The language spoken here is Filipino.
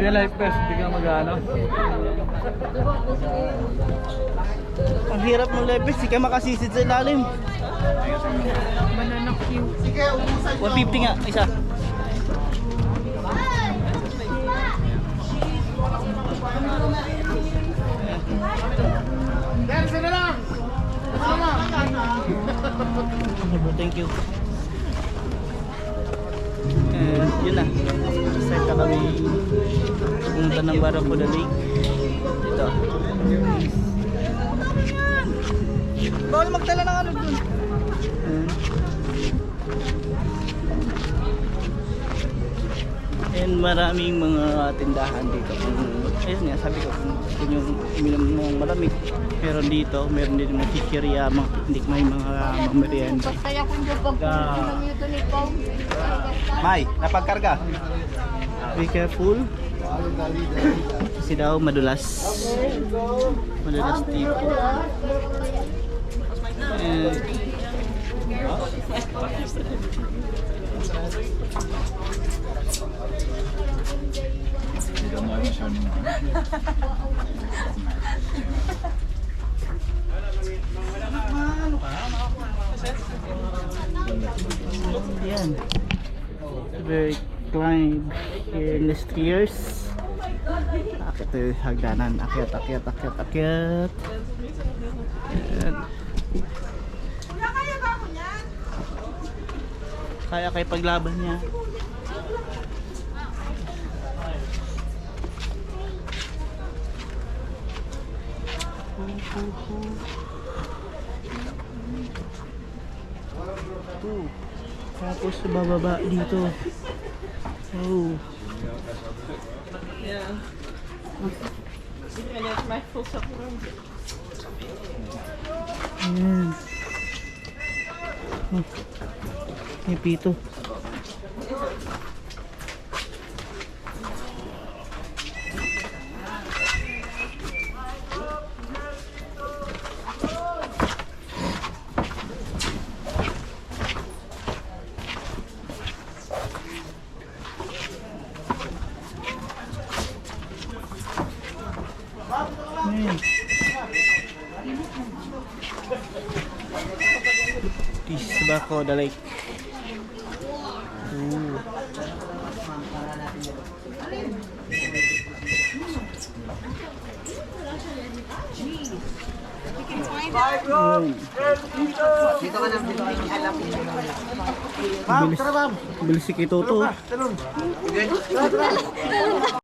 Real life best, hindi ka mag-ano. Ang hirap ng level, hindi ka makasisid sa ilalim. Banana Q. 150 nga, isa. Thank you. Yun na. Start na kami pumunta ng Barracuda Lake. Dito. Bawal magdala ng ano dun. And maraming mga tindahan dito. Ayun nga, sabi ko kung yung uminom ng malamig. Meron dito, meron din mga chichirya, mga piknik, may mga merienda. Kaya kung yung pagpunan nito ni Pao. May, napagkarga. Be careful. Kasi daw madulas. Madulas dito. Yan. Very climb here in the stairs. Akit yung hagdanan. Akyat. Ayan. Kaya kayo paglaban niya. Tapos bababa dito. Oh. Yeah. And it's my full support. Ayan. Oh. May pito. Ayan. This is Barracuda Lake. Dito ka nang alam. Bilis si Kitoto.